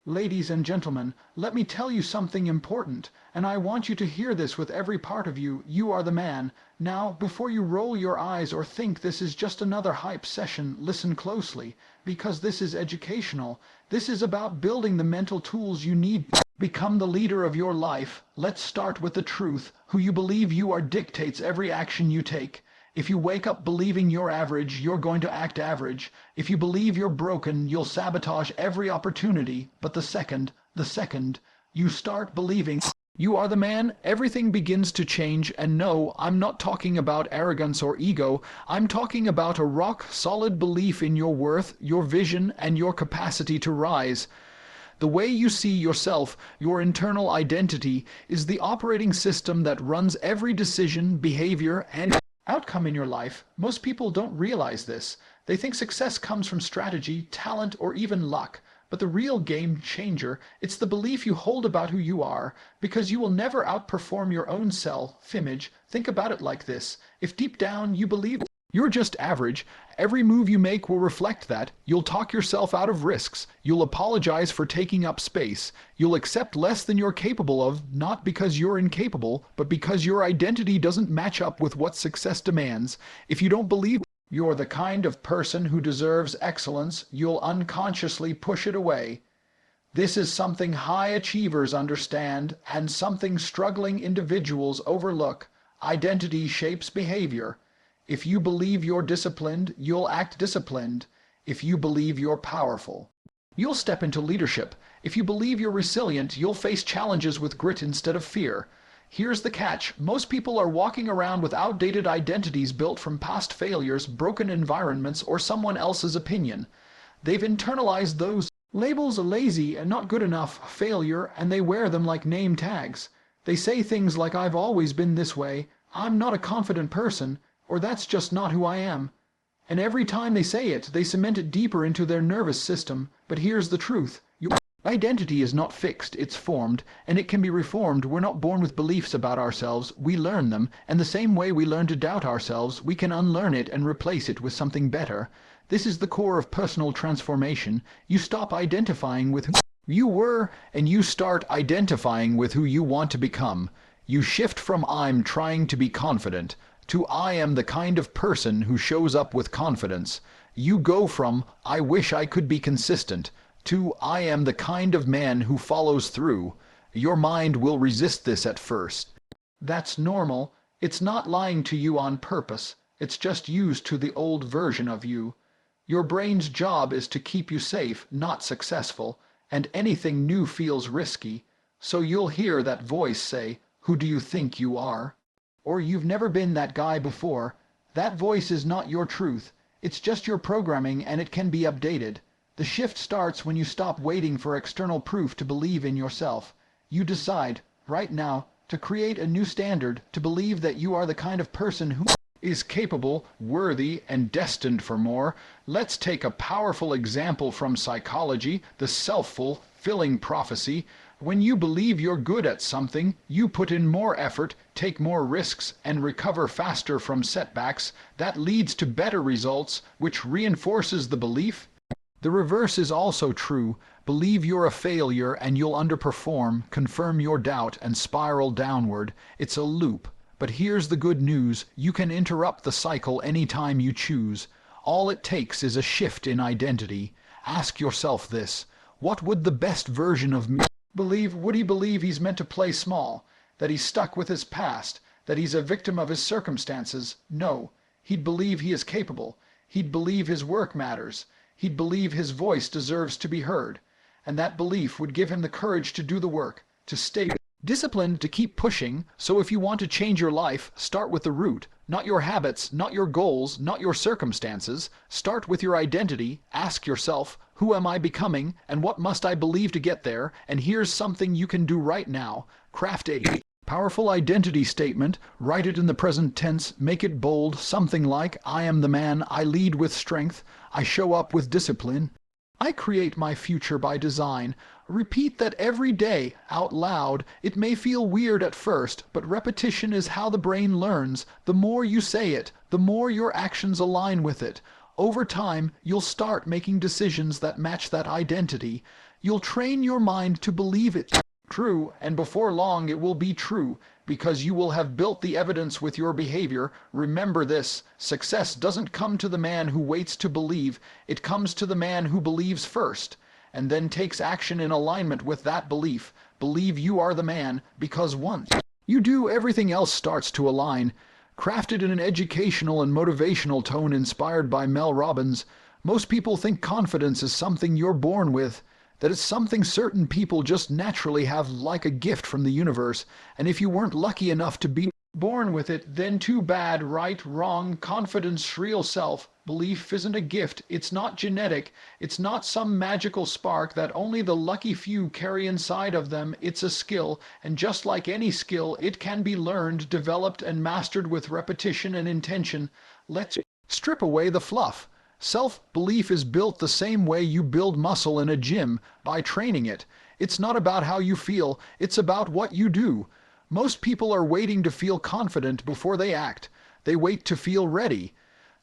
Ladies and gentlemen, let me tell you something important, and I want you to hear this with every part of you. You are the man. Now, before you roll your eyes or think this is just another hype session, listen closely, because this is educational. This is about building the mental tools you need to become the leader of your life. Let's start with the truth. Who you believe you are dictates every action you take. If you wake up believing you're average, you're going to act average. If you believe you're broken, you'll sabotage every opportunity. But the second you start believing you are the man, everything begins to change. And no, I'm not talking about arrogance or ego. I'm talking about a rock-solid belief in your worth, your vision, and your capacity to rise. The way you see yourself, your internal identity, is the operating system that runs every decision, behavior, and outcome in your life. Most people don't realize this. They think success comes from strategy, talent, or even luck. But the real game changer, it's the belief you hold about who you are, because you will never outperform your own self-image. Think about it like this. If deep down you believe you're just average, every move you make will reflect that. You'll talk yourself out of risks. You'll apologize for taking up space. You'll accept less than you're capable of, not because you're incapable, but because your identity doesn't match up with what success demands. If you don't believe you're the kind of person who deserves excellence, you'll unconsciously push it away. This is something high achievers understand and something struggling individuals overlook. Identity shapes behavior. If you believe you're disciplined, you'll act disciplined. If you believe you're powerful, you'll step into leadership. If you believe you're resilient, you'll face challenges with grit instead of fear. Here's the catch. Most people are walking around with outdated identities built from past failures, broken environments, or someone else's opinion. They've internalized those labels: lazy and not good enough, failure, and they wear them like name tags. They say things like, "I've always been this way," "I'm not a confident person," or "that's just not who I am." And every time they say it, they cement it deeper into their nervous system. But here's the truth. Your identity is not fixed, it's formed, and it can be reformed. We're not born with beliefs about ourselves, we learn them, and the same way we learn to doubt ourselves, we can unlearn it and replace it with something better. This is the core of personal transformation. You stop identifying with who you were, and you start identifying with who you want to become. You shift from "I'm trying to be confident" to "I am the kind of person who shows up with confidence." You go from "I wish I could be consistent" to "I am the kind of man who follows through." Your mind will resist this at first. That's normal. It's not lying to you on purpose. It's just used to the old version of you. Your brain's job is to keep you safe, not successful, and anything new feels risky. So you'll hear that voice say, "Who do you think you are?" Or "You've never been that guy before." That voice is not your truth. It's just your programming, and it can be updated. The shift starts when you stop waiting for external proof to believe in yourself. You decide, right now, to create a new standard, to believe that you are the kind of person who is capable, worthy, and destined for more. Let's take a powerful example from psychology, the self-fulfilling prophecy. When you believe you're good at something, you put in more effort, take more risks, and recover faster from setbacks. That leads to better results, which reinforces the belief. The reverse is also true. Believe you're a failure and you'll underperform, confirm your doubt, and spiral downward. It's a loop. But here's the good news. You can interrupt the cycle anytime you choose. All it takes is a shift in identity. Ask yourself this. What would the best version of me believe? Would he believe he's meant to play small? That he's stuck with his past? That he's a victim of his circumstances? No. He'd believe he is capable. He'd believe his work matters. He'd believe his voice deserves to be heard. And that belief would give him the courage to do the work, to stay disciplined, to keep pushing. So if you want to change your life, start with the root. Not your habits, not your goals, not your circumstances. Start with your identity. Ask yourself, who am I becoming, and what must I believe to get there? And here's something you can do right now. Craft a powerful identity statement. Write it in the present tense. Make it bold. Something like, "I am the man. I lead with strength. I show up with discipline. I create my future by design." Repeat that every day, out loud. It may feel weird at first, but repetition is how the brain learns. The more you say it, the more your actions align with it. Over time, you'll start making decisions that match that identity. You'll train your mind to believe it true, and before long it will be true, because you will have built the evidence with your behavior. Remember this: success doesn't come to the man who waits to believe, it comes to the man who believes first, and then takes action in alignment with that belief. Believe you are the man, because once you do, everything else starts to align. Crafted in an educational and motivational tone inspired by Mel Robbins, most people think confidence is something you're born with, that it's something certain people just naturally have, like a gift from the universe, and if you weren't lucky enough to be born with it, then too bad. Right, wrong. Confidence, real self-belief isn't a gift. It's not genetic. It's not some magical spark that only the lucky few carry inside of them. It's a skill, and just like any skill, it can be learned, developed, and mastered with repetition and intention. Let's strip away the fluff. Self-belief is built the same way you build muscle in a gym, by training it. It's not about how you feel, it's about what you do. Most people are waiting to feel confident before they act. They wait to feel ready.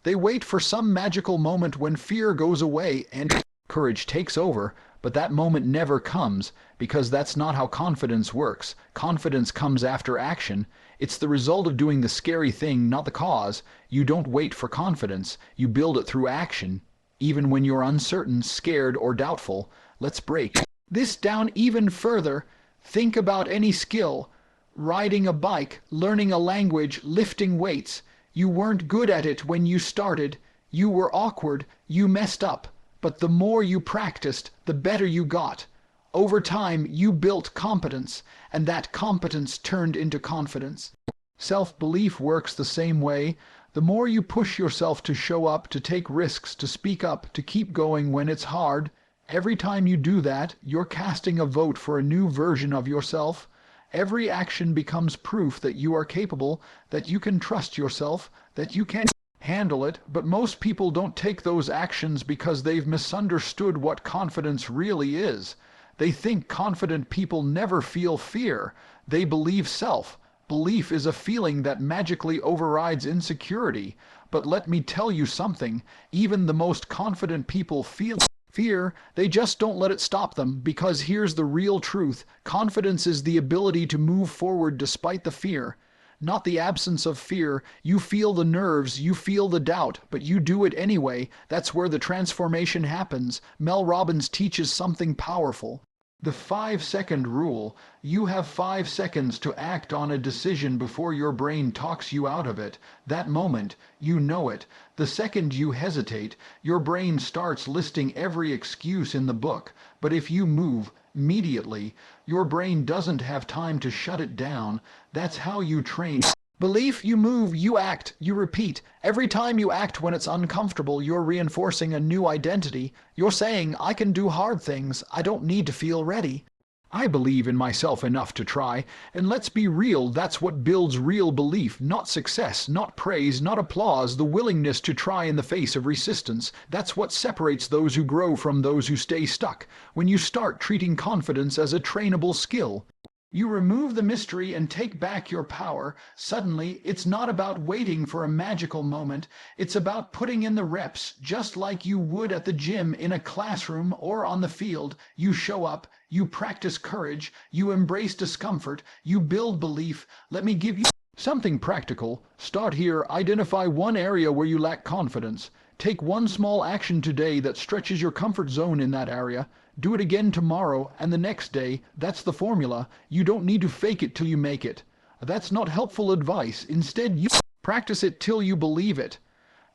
They wait for some magical moment when fear goes away and courage takes over, but that moment never comes, because that's not how confidence works. Confidence comes after action. It's the result of doing the scary thing, not the cause. You don't wait for confidence. You build it through action, even when you're uncertain, scared, or doubtful. Let's break this down even further. Think about any skill. Riding a bike, learning a language, lifting weights. You weren't good at it when you started. You were awkward. You messed up. But the more you practiced, the better you got. Over time, you built competence, and that competence turned into confidence. Self-belief works the same way. The more you push yourself to show up, to take risks, to speak up, to keep going when it's hard, every time you do that, you're casting a vote for a new version of yourself. Every action becomes proof that you are capable, that you can trust yourself, that you can handle it. But most people don't take those actions because they've misunderstood what confidence really is. They think confident people never feel fear. They believe self-belief is a feeling that magically overrides insecurity. But let me tell you something, even the most confident people feel fear. They just don't let it stop them, because here's the real truth. Confidence is the ability to move forward despite the fear. Not the absence of fear. You feel the nerves, you feel the doubt, but you do it anyway. That's where the transformation happens. Mel Robbins teaches something powerful. The 5-second rule. You have 5 seconds to act on a decision before your brain talks you out of it. That moment, you know it. The second you hesitate, your brain starts listing every excuse in the book. But if you move immediately, your brain doesn't have time to shut it down. That's how you train belief. You move, you act, you repeat. Every time you act when it's uncomfortable, you're reinforcing a new identity. You're saying, I can do hard things. I don't need to feel ready. I believe in myself enough to try. And let's be real, that's what builds real belief. Not success, not praise, not applause. The willingness to try in the face of resistance. That's what separates those who grow from those who stay stuck. When you start treating confidence as a trainable skill, you remove the mystery and take back your power. Suddenly, it's not about waiting for a magical moment. It's about putting in the reps, just like you would at the gym, in a classroom, or on the field. You show up, you practice courage, you embrace discomfort, you build belief. Let me give you something practical. Start here. Identify one area where you lack confidence. Take one small action today that stretches your comfort zone in that area. Do it again tomorrow and the next day. That's the formula. You don't need to fake it till you make it. That's not helpful advice. Instead, you practice it till you believe it.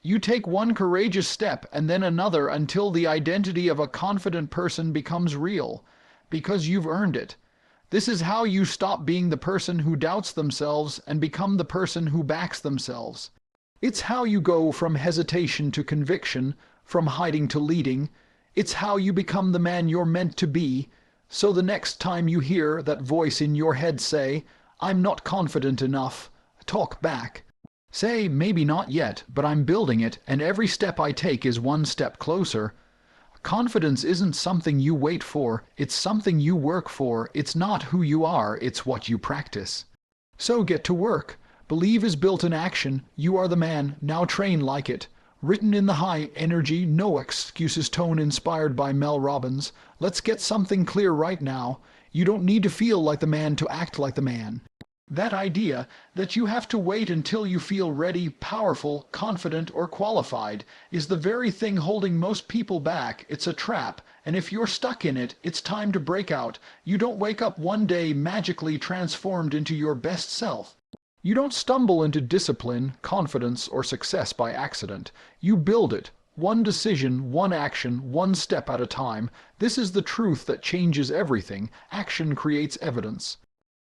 You take one courageous step and then another until the identity of a confident person becomes real, because you've earned it. This is how you stop being the person who doubts themselves and become the person who backs themselves. It's how you go from hesitation to conviction, from hiding to leading. It's how you become the man you're meant to be. So the next time you hear that voice in your head say, I'm not confident enough, talk back. Say, maybe not yet, but I'm building it, and every step I take is one step closer. Confidence isn't something you wait for, it's something you work for. It's not who you are, it's what you practice. So get to work. Believe is built in action. You are the man. Now train like it. Written in the high energy, no excuses tone inspired by Mel Robbins. Let's get something clear right now. You don't need to feel like the man to act like the man. That idea that you have to wait until you feel ready, powerful, confident, or qualified is the very thing holding most people back. It's a trap, and if you're stuck in it, it's time to break out. You don't wake up one day magically transformed into your best self. You don't stumble into discipline, confidence, or success by accident. You build it. One decision, one action, one step at a time. This is the truth that changes everything. Action creates evidence.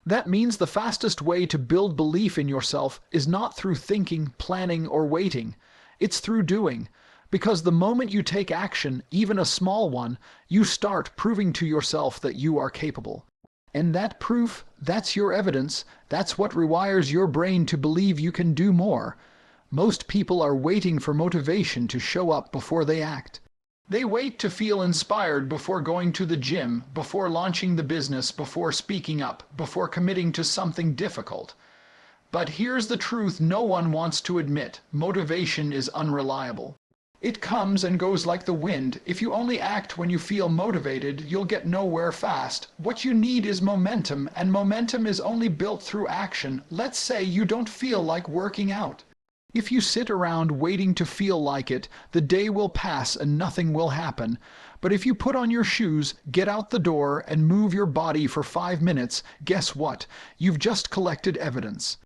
That means the fastest way to build belief in yourself is not through thinking, planning, or waiting. It's through doing. Because the moment you take action, even a small one, you start proving to yourself that you are capable. And that proof, that's your evidence, that's what rewires your brain to believe you can do more. Most people are waiting for motivation to show up before they act. They wait to feel inspired before going to the gym, before launching the business, before speaking up, before committing to something difficult. But here's the truth no one wants to admit: motivation is unreliable. It comes and goes like the wind. If you only act when you feel motivated, you'll get nowhere fast. What you need is momentum, and momentum is only built through action. Let's say you don't feel like working out. If you sit around waiting to feel like it, the day will pass and nothing will happen. But if you put on your shoes, get out the door, and move your body for 5 minutes, guess what? You've just collected evidence.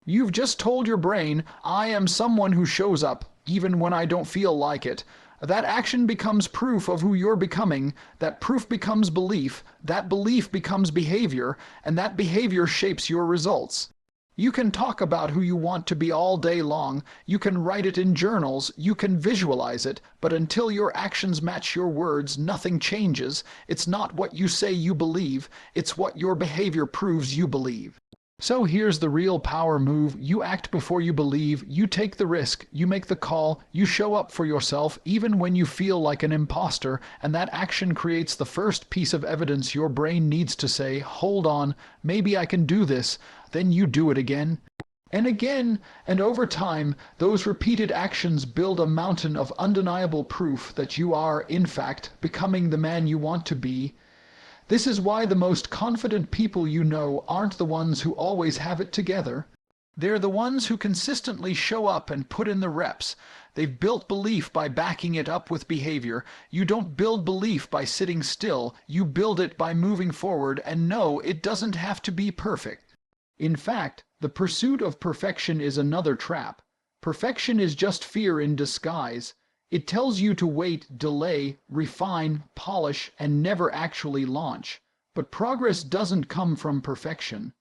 You've just told your brain, I am someone who shows up, even when I don't feel like it. That action becomes proof of who you're becoming. That proof becomes belief. That belief becomes behavior, and that behavior shapes your results. You can talk about who you want to be all day long. You can write it in journals. You can visualize it. But until your actions match your words, nothing changes. It's not what you say you believe. It's what your behavior proves you believe. So here's the real power move. You act before you believe. You take the risk. You make the call. You show up for yourself even when you feel like an imposter. And that action creates the first piece of evidence your brain needs to say, hold on, maybe I can do this. Then you do it again. And over time, those repeated actions build a mountain of undeniable proof that you are, in fact, becoming the man you want to be. This is why the most confident people you know aren't the ones who always have it together. They're the ones who consistently show up and put in the reps. They've built belief by backing it up with behavior. You don't build belief by sitting still. You build it by moving forward, and no, it doesn't have to be perfect. In fact, the pursuit of perfection is another trap. Perfection is just fear in disguise. It tells you to wait, delay, refine, polish, and never actually launch. But progress doesn't come from perfection.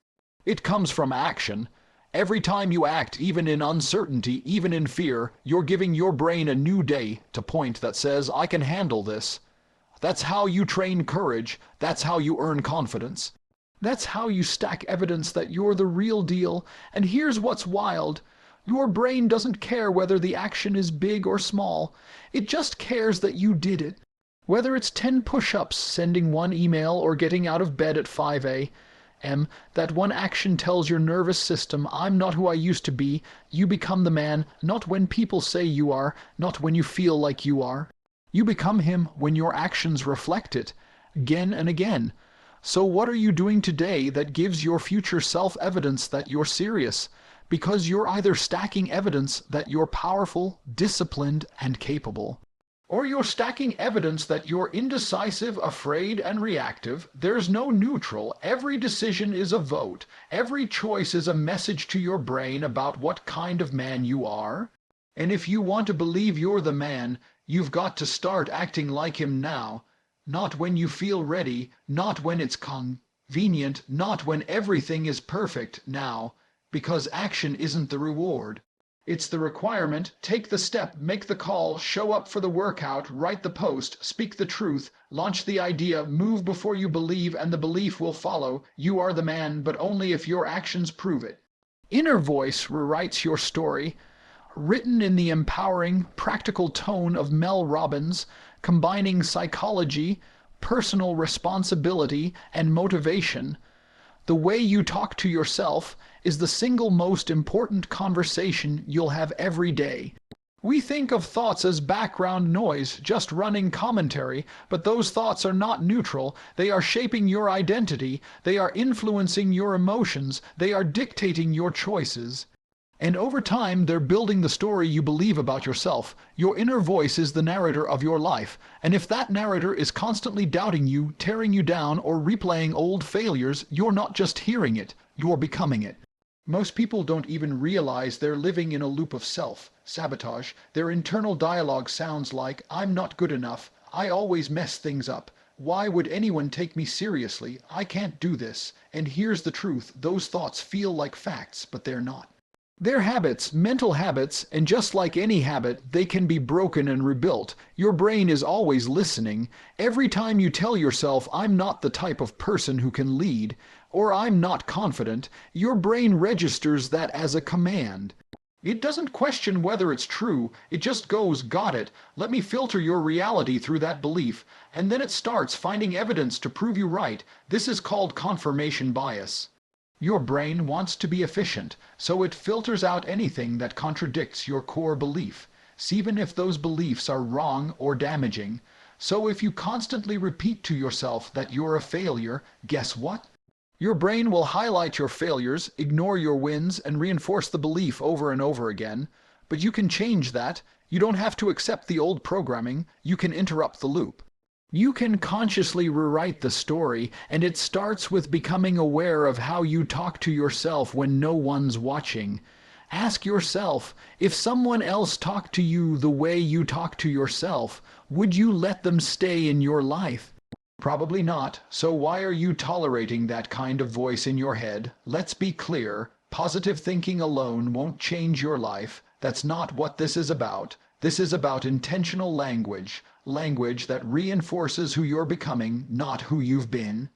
It comes from action. Every time you act, even in uncertainty, even in fear, you're giving your brain a new data point that says, I can handle this. That's how you train courage. That's how you earn confidence. That's how you stack evidence that you're the real deal. And here's what's wild. Your brain doesn't care whether the action is big or small. It just cares that you did it. Whether it's 10 push-ups, sending one email, or getting out of bed at 5 a.m., that one action tells your nervous system, I'm not who I used to be. You become the man, not when people say you are, not when you feel like you are. You become him when your actions reflect it, again and again. So what are you doing today that gives your future self evidence that you're serious? Because you're either stacking evidence that you're powerful, disciplined, and capable, or you're stacking evidence that you're indecisive, afraid, and reactive. There's no neutral. Every decision is a vote. Every choice is a message to your brain about what kind of man you are. And if you want to believe you're the man, you've got to start acting like him now. Not when you feel ready, not when it's convenient, not when everything is perfect now. Because action isn't the reward. It's the requirement. Take the step, make the call, show up for the workout, write the post, speak the truth, launch the idea, move before you believe, and the belief will follow. You are the man, but only if your actions prove it. Inner voice rewrites your story. Written in the empowering, practical tone of Mel Robbins, combining psychology, personal responsibility, and motivation. The way you talk to yourself is the single most important conversation you'll have every day. We think of thoughts as background noise, just running commentary, but those thoughts are not neutral. They are shaping your identity, they are influencing your emotions, they are dictating your choices. And over time, they're building the story you believe about yourself. Your inner voice is the narrator of your life, and if that narrator is constantly doubting you, tearing you down, or replaying old failures, you're not just hearing it, you're becoming it. Most people don't even realize they're living in a loop of self-sabotage. Their internal dialogue sounds like, I'm not good enough, I always mess things up, why would anyone take me seriously, I can't do this. And here's the truth, those thoughts feel like facts, but they're not. They're habits, mental habits, and just like any habit, they can be broken and rebuilt. Your brain is always listening. Every time you tell yourself, I'm not the type of person who can lead, or I'm not confident, your brain registers that as a command. It doesn't question whether it's true, it just goes, got it, let me filter your reality through that belief, and then it starts finding evidence to prove you right. This is called confirmation bias. Your brain wants to be efficient, so it filters out anything that contradicts your core belief, even if those beliefs are wrong or damaging. So if you constantly repeat to yourself that you're a failure, guess what? Your brain will highlight your failures, ignore your wins, and reinforce the belief over and over again. But you can change that. You don't have to accept the old programming. You can interrupt the loop. You can consciously rewrite the story, and it starts with becoming aware of how you talk to yourself when no one's watching. Ask yourself, if someone else talked to you the way you talk to yourself, would you let them stay in your life? Probably not, so why are you tolerating that kind of voice in your head? Let's be clear, positive thinking alone won't change your life. That's not what this is about. This is about intentional language, language that reinforces who you're becoming, not who you've been.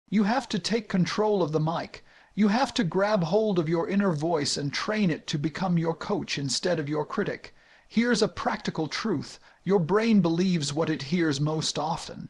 You have to take control of the mic. You have to grab hold of your inner voice and train it to become your coach instead of your critic. Here's a practical truth. Your brain believes what it hears most often,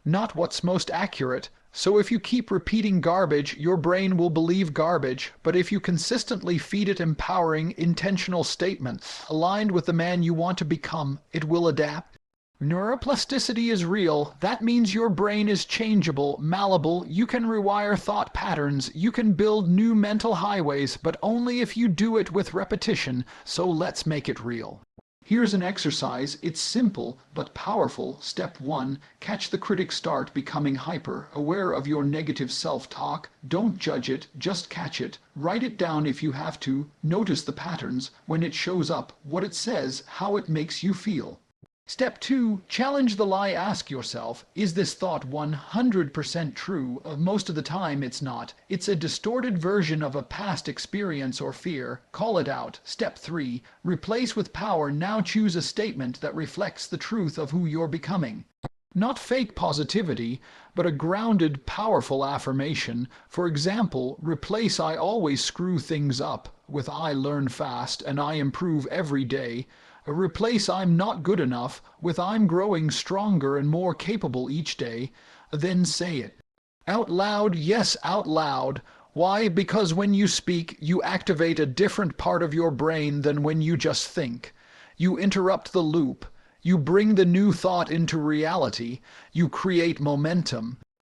not what's most accurate. So if you keep repeating garbage, your brain will believe garbage. But if you consistently feed it empowering, intentional statements aligned with the man you want to become, it will adapt. Neuroplasticity is real. That means your brain is changeable, malleable. You can rewire thought patterns. You can build new mental highways, but only if you do it with repetition. So let's make it real. Here's an exercise. It's simple but powerful. Step 1. Catch the critic. Start becoming hyper aware of your negative self-talk. Don't judge it, just catch it. Write it down if you have to. Notice the patterns, when it shows up, what it says, how it makes you feel. Step 2. Challenge the lie. Ask yourself, is this thought 100% true? Most of the time it's not. It's a distorted version of a past experience or fear. Call it out. Step 3. Replace with power. Now choose a statement that reflects the truth of who you're becoming. Not fake positivity, but a grounded, powerful affirmation. For example, replace I always screw things up with I learn fast and I improve every day. Replace I'm not good enough with I'm growing stronger and more capable each day. Then say it out loud. Yes, out loud. Why? Because when you speak, you activate a different part of your brain than when you just think. You interrupt the loop. You bring the new thought into reality. You create momentum.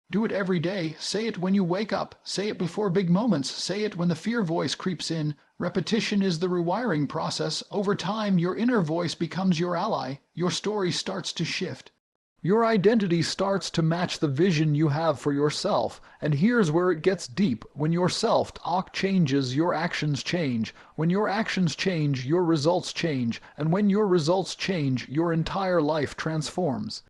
Do it every day. Say it when you wake up. Say it before big moments. Say it when the fear voice creeps in. Repetition is the rewiring process. Over time, your inner voice becomes your ally. Your story starts to shift. Your identity starts to match the vision you have for yourself. And here's where it gets deep. When your self-talk changes, your actions change. When your actions change, your results change. And when your results change, your entire life transforms.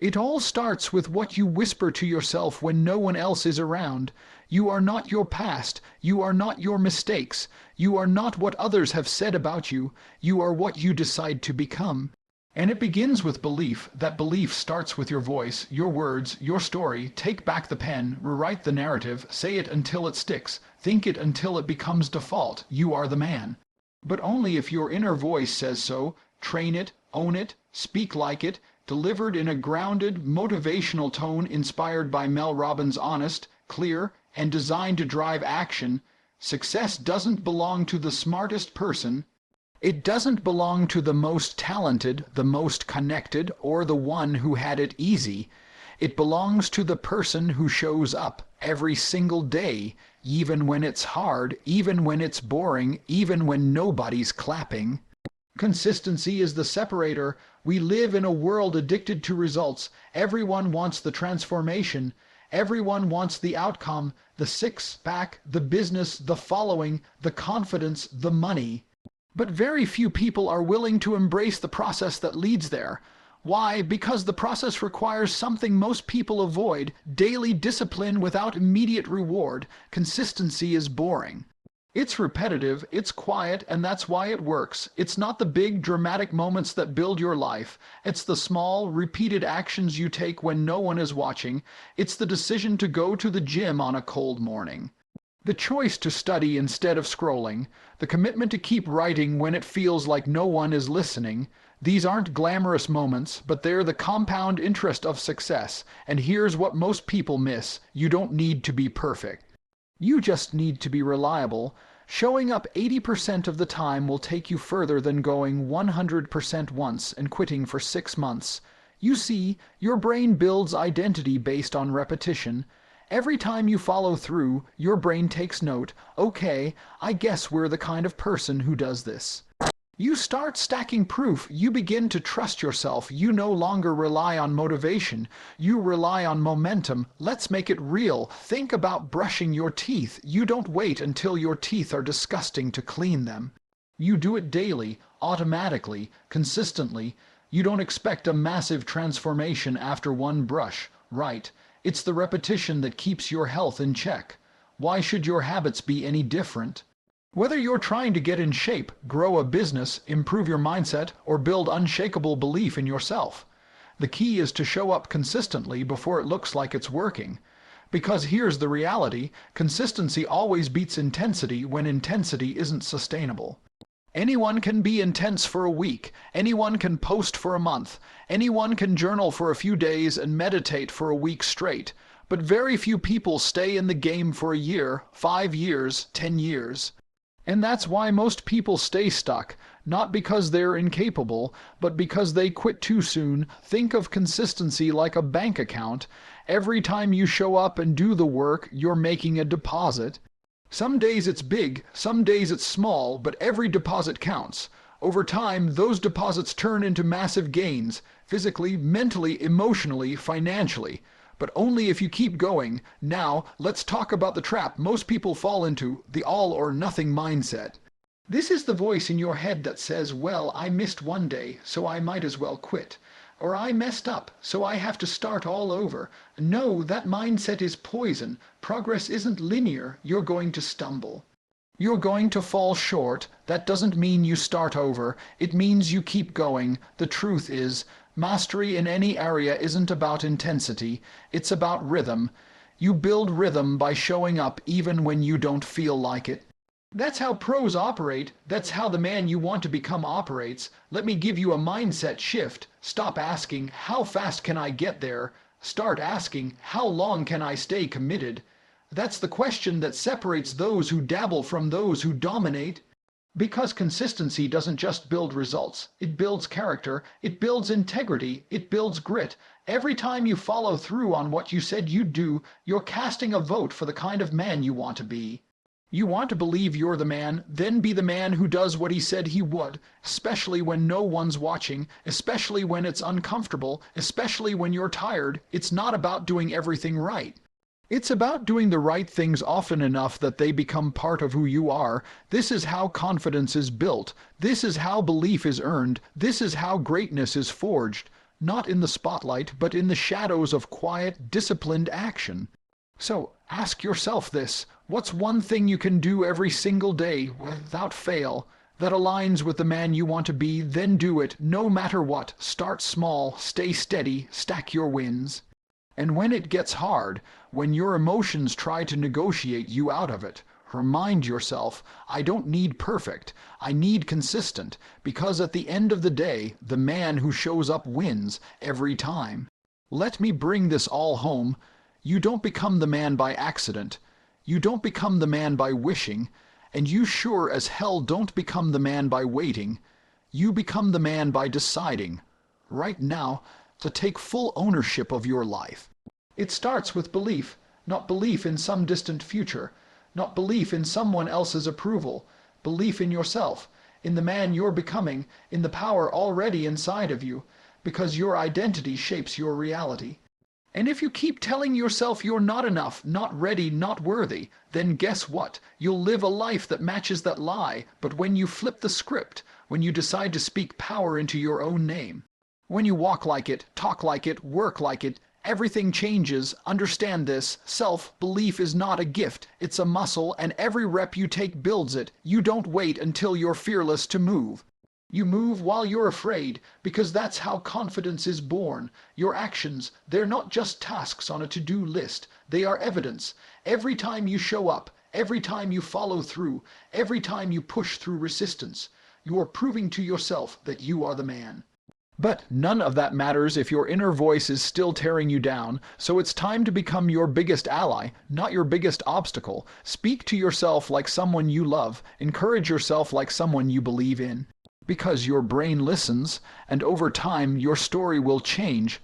It all starts with what you whisper to yourself when no one else is around. You are not your past. You are not your mistakes. You are not what others have said about you. You are what you decide to become. And it begins with belief. That belief starts with your voice, your words, your story. Take back the pen, rewrite the narrative, say it until it sticks. Think it until it becomes default. You are the man. But only if your inner voice says so. Train it, own it, speak like it. Delivered in a grounded, motivational tone inspired by Mel Robbins, honest, clear, and designed to drive action. Success doesn't belong to the smartest person. It doesn't belong to the most talented, the most connected, or the one who had it easy. It belongs to the person who shows up every single day, even when it's hard, even when it's boring, even when nobody's clapping. Consistency is the separator. We live in a world addicted to results. Everyone wants the transformation. Everyone wants the outcome, the six-pack, the business, the following, the confidence, the money. But very few people are willing to embrace the process that leads there. Why? Because the process requires something most people avoid: daily discipline without immediate reward. Consistency is boring. It's repetitive, it's quiet, and that's why it works. It's not the big, dramatic moments that build your life. It's the small, repeated actions you take when no one is watching. It's the decision to go to the gym on a cold morning. The choice to study instead of scrolling. The commitment to keep writing when it feels like no one is listening. These aren't glamorous moments, but they're the compound interest of success. And here's what most people miss: you don't need to be perfect. You just need to be reliable. Showing up 80% of the time will take you further than going 100% once and quitting for 6 months. You see, your brain builds identity based on repetition. Every time you follow through, your brain takes note. Okay, I guess we're the kind of person who does this. You start stacking proof. You begin to trust yourself. You no longer rely on motivation. You rely on momentum. Let's make it real. Think about brushing your teeth. You don't wait until your teeth are disgusting to clean them. You do it daily, automatically, consistently. You don't expect a massive transformation after one brush, right? It's the repetition that keeps your health in check. Why should your habits be any different? Whether you're trying to get in shape, grow a business, improve your mindset, or build unshakable belief in yourself, the key is to show up consistently before it looks like it's working. Because here's the reality: consistency always beats intensity when intensity isn't sustainable. Anyone can be intense for a week. Anyone can post for a month. Anyone can journal for a few days and meditate for a week straight. But very few people stay in the game for a year, 5 years, 10 years. And that's why most people stay stuck, not because they're incapable, but because they quit too soon. Think of consistency like a bank account. Every time you show up and do the work, you're making a deposit. Some days it's big, some days it's small, but every deposit counts. Over time, those deposits turn into massive gains, physically, mentally, emotionally, financially. But only if you keep going. Now, let's talk about the trap most people fall into: the all-or-nothing mindset. This is the voice in your head that says, well, I missed one day, so I might as well quit. Or I messed up, so I have to start all over. No, that mindset is poison. Progress isn't linear. You're going to stumble. You're going to fall short. That doesn't mean you start over. It means you keep going. The truth is, mastery in any area isn't about intensity. It's about rhythm. You build rhythm by showing up even when you don't feel like it. That's how pros operate. That's how the man you want to become operates. Let me give you a mindset shift. Stop asking, how fast can I get there? Start asking, how long can I stay committed? That's the question that separates those who dabble from those who dominate. Because consistency doesn't just build results. It builds character. It builds integrity. It builds grit. Every time you follow through on what you said you'd do, you're casting a vote for the kind of man you want to be. You want to believe you're the man, then be the man who does what he said he would, especially when no one's watching, especially when it's uncomfortable, especially when you're tired. It's not about doing everything right. It's about doing the right things often enough that they become part of who you are. This is how confidence is built. This is how belief is earned. This is how greatness is forged. Not in the spotlight, but in the shadows of quiet, disciplined action. So, ask yourself this: what's one thing you can do every single day, without fail, that aligns with the man you want to be? Then do it, no matter what. Start small, stay steady, stack your wins. And when it gets hard, when your emotions try to negotiate you out of it, remind yourself, I don't need perfect, I need consistent, because at the end of the day, the man who shows up wins every time. Let me bring this all home. You don't become the man by accident. You don't become the man by wishing. And you sure as hell don't become the man by waiting. You become the man by deciding, right now, to take full ownership of your life. It starts with belief, not belief in some distant future, not belief in someone else's approval, belief in yourself, in the man you're becoming, in the power already inside of you, because your identity shapes your reality. And if you keep telling yourself you're not enough, not ready, not worthy, then guess what? You'll live a life that matches that lie. But when you flip the script, when you decide to speak power into your own name, when you walk like it, talk like it, work like it, everything changes. Understand this. Self-belief is not a gift. It's a muscle, and every rep you take builds it. You don't wait until you're fearless to move. You move while you're afraid, because that's how confidence is born. Your actions, they're not just tasks on a to-do list. They are evidence. Every time you show up, every time you follow through, every time you push through resistance, you're proving to yourself that you are the man. But none of that matters if your inner voice is still tearing you down, so it's time to become your biggest ally, not your biggest obstacle. Speak to yourself like someone you love. Encourage yourself like someone you believe in. Because your brain listens, and over time your story will change.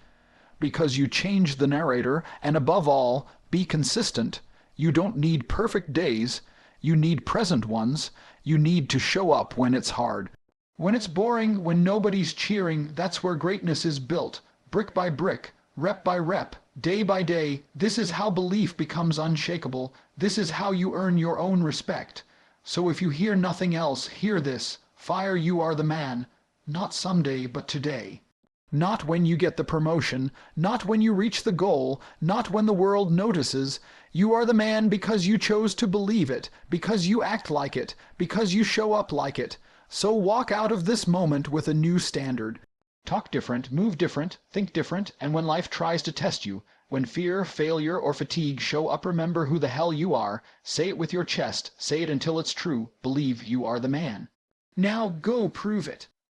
Because you change the narrator, and above all, be consistent. You don't need perfect days. You need present ones. You need to show up when it's hard. When it's boring, when nobody's cheering, that's where greatness is built. Brick by brick, rep by rep, day by day. This is how belief becomes unshakable. This is how you earn your own respect. So if you hear nothing else, hear this. Fire, you are the man. Not someday, but today. Not when you get the promotion, not when you reach the goal, not when the world notices. You are the man because you chose to believe it, because you act like it, because you show up like it. So walk out of this moment with a new standard. Talk different, move different, think different, and when life tries to test you, when fear, failure, or fatigue show up, remember who the hell you are. Say it with your chest, say it until it's true. Believe you are the man. Now go prove it.